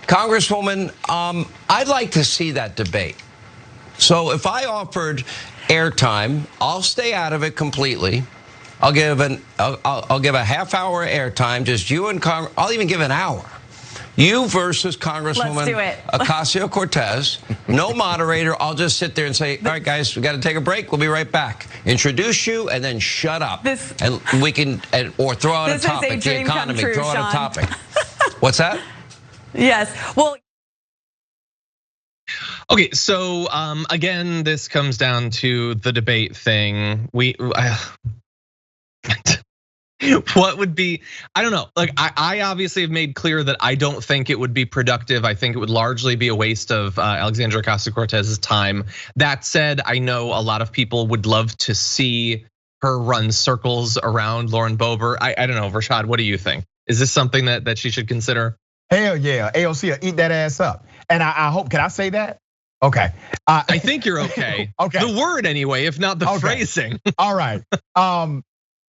Congresswoman, I'd like to see that debate. So if I offered airtime, I'll stay out of it completely. I'll give a half-hour airtime, just you and Congress. I'll even give an hour. You versus Congresswoman Ocasio-Cortez. No moderator. I'll just sit there and say, all right, guys, we got to take a break. We'll be right back. Introduce you and then shut up. And we can, or throw out a topic. The economy, throw out a topic. What's that? Yes. Well. Okay, so again, this comes down to the debate thing. What would be, I don't know, like I obviously have made clear that I don't think it would be productive. I think it would largely be a waste of Alexandria Ocasio-Cortez's time. That said, I know a lot of people would love to see her run circles around Lauren Boebert. I don't know, Rashad, what do you think? Is this something that she should consider? Hell yeah, AOC will eat that ass up. And I hope, can I say that? Okay. I think you're okay. Okay. The word anyway, if not the phrasing. All right.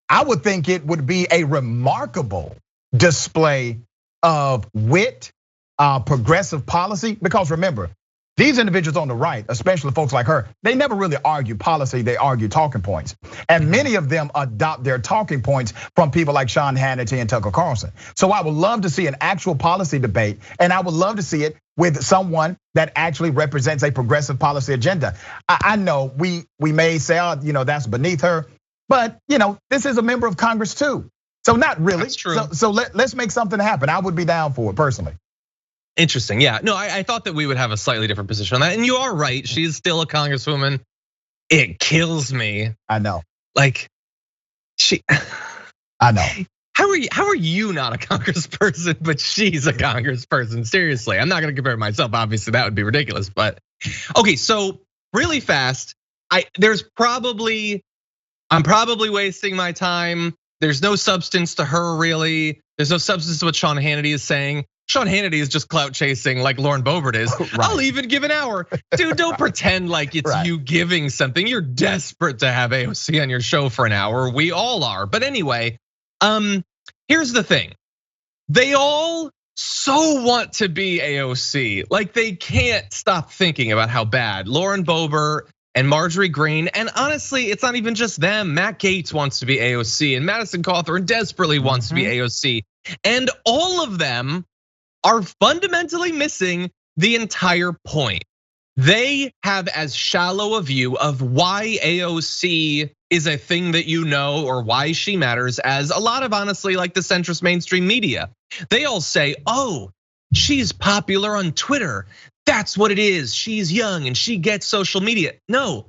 I would think it would be a remarkable display of wit, progressive policy, because remember, these individuals on the right, especially folks like her, they never really argue policy, they argue talking points. And many of them adopt their talking points from people like Sean Hannity and Tucker Carlson. So I would love to see an actual policy debate, and I would love to see it with someone that actually represents a progressive policy agenda. I know we may say, that's beneath her, but this is a member of Congress too. So not really. That's true. So let's make something happen. I would be down for it personally. Interesting, yeah. No, I thought that we would have a slightly different position on that. And you are right, she's still a congresswoman. It kills me. I know. Like, I know. How are you not a congressperson, but she's a congressperson? Seriously, I'm not gonna compare myself. Obviously, that would be ridiculous. But okay, so really fast, I'm probably wasting my time. There's no substance to her, really. There's no substance to what Sean Hannity is saying. Sean Hannity is just clout chasing like Lauren Boebert is. Right. I'll even give an hour. Dude, don't pretend like it's you giving something. You're desperate to have AOC on your show for an hour. We all are. But anyway, here's the thing. They all so want to be AOC. Like they can't stop thinking about how bad Lauren Boebert and Marjorie Greene, and honestly, it's not even just them. Matt Gaetz wants to be AOC, and Madison Cawthorn desperately wants to be AOC. And all of them are fundamentally missing the entire point. They have as shallow a view of why AOC is a thing that or why she matters as a lot of, honestly, like the centrist mainstream media. They all say, oh, she's popular on Twitter. That's what it is. She's young and she gets social media. No,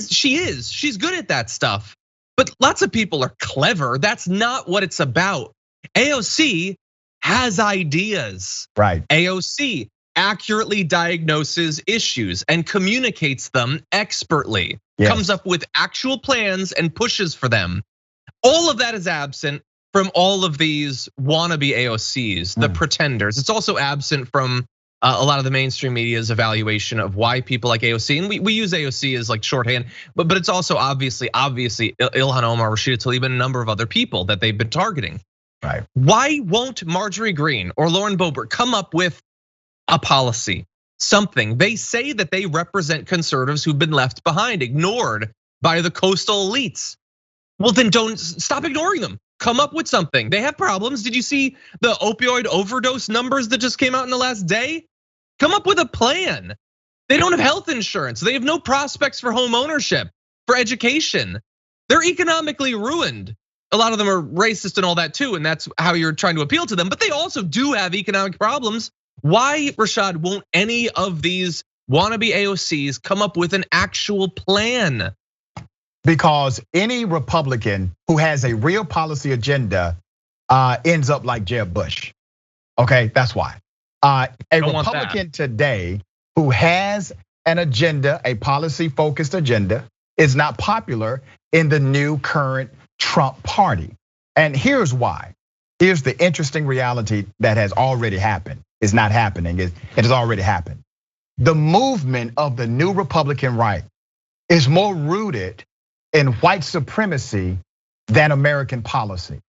she is. She's good at that stuff. But lots of people are clever. That's not what it's about. AOC has ideas. Right. AOC accurately diagnoses issues and communicates them expertly. Yes. Comes up with actual plans and pushes for them. All of that is absent from all of these wannabe AOCs, the pretenders. It's also absent from a lot of the mainstream media's evaluation of why people like AOC, and we use AOC as like shorthand, but it's also obviously Ilhan Omar, Rashida Tlaib, and a number of other people that they've been targeting. Right. Why won't Marjorie Greene or Lauren Boebert come up with a policy, something? They say that they represent conservatives who've been left behind, ignored by the coastal elites. Well, then don't stop ignoring them. Come up with something. They have problems. Did you see the opioid overdose numbers that just came out in the last day? Come up with a plan. They don't have health insurance. They have no prospects for home ownership, for education. They're economically ruined. A lot of them are racist and all that too, and that's how you're trying to appeal to them. But they also do have economic problems. Why, Rashad, won't any of these wannabe AOCs come up with an actual plan? Because any Republican who has a real policy agenda ends up like Jeb Bush. Okay, that's why. A Republican today who has an agenda, a policy-focused agenda, is not popular in the new current Trump party. And here's why. Here's the interesting reality that has already happened. It's not happening, it has already happened. The movement of the new Republican right is more rooted in white supremacy than American policy.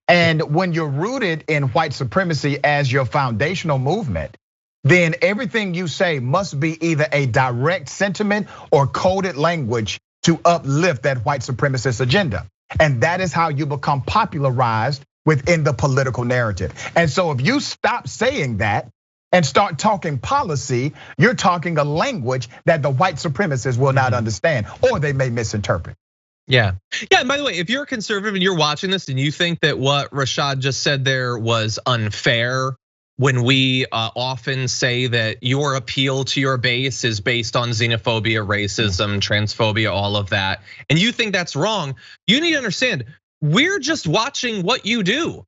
And when you're rooted in white supremacy as your foundational movement, then everything you say must be either a direct sentiment or coded language to uplift that white supremacist agenda. And that is how you become popularized within the political narrative. And so if you stop saying that and start talking policy, you're talking a language that the white supremacists will not understand, or they may misinterpret. Yeah. And by the way, if you're a conservative and you're watching this and you think that what Rashad just said there was unfair, when we often say that your appeal to your base is based on xenophobia, racism, transphobia, all of that, and you think that's wrong, you need to understand, we're just watching what you do.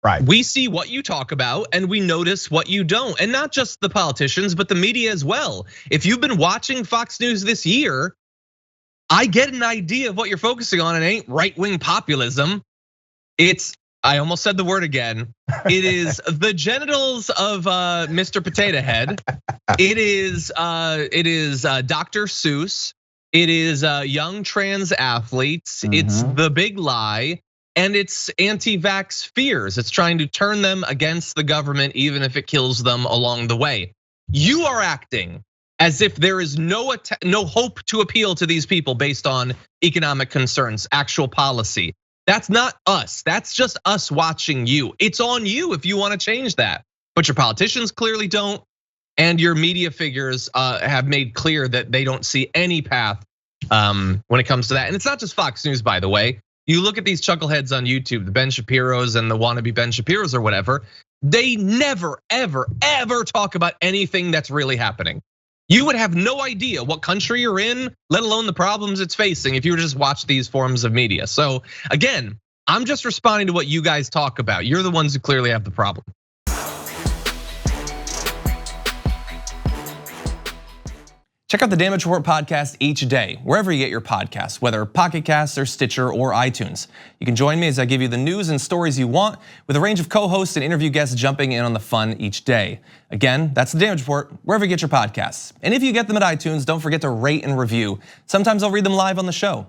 Right. We see what you talk about and we notice what you don't. And not just the politicians, but the media as well. If you've been watching Fox News this year, I get an idea of what you're focusing on. It ain't right-wing populism. I almost said the word again. It is the genitals of Mr. Potato Head. It is Dr. Seuss. It is young trans athletes. It's the big lie. And it's anti-vax fears. It's trying to turn them against the government, even if it kills them along the way. You are acting as if there is no hope to appeal to these people based on economic concerns, actual policy. That's not us. That's just us watching you. It's on you if you want to change that. But your politicians clearly don't, and your media figures have made clear that they don't see any path when it comes to that. And it's not just Fox News, by the way. You look at these chuckleheads on YouTube, the Ben Shapiros and the wannabe Ben Shapiros or whatever, they never, ever, ever talk about anything that's really happening. You would have no idea what country you're in, let alone the problems it's facing if you were just watch these forms of media. So again, I'm just responding to what you guys talk about. You're the ones who clearly have the problem. Check out the Damage Report podcast each day, wherever you get your podcasts, whether Pocket Casts or Stitcher or iTunes. You can join me as I give you the news and stories you want, with a range of co-hosts and interview guests jumping in on the fun each day. Again, that's the Damage Report, wherever you get your podcasts. And if you get them at iTunes, don't forget to rate and review. Sometimes I'll read them live on the show.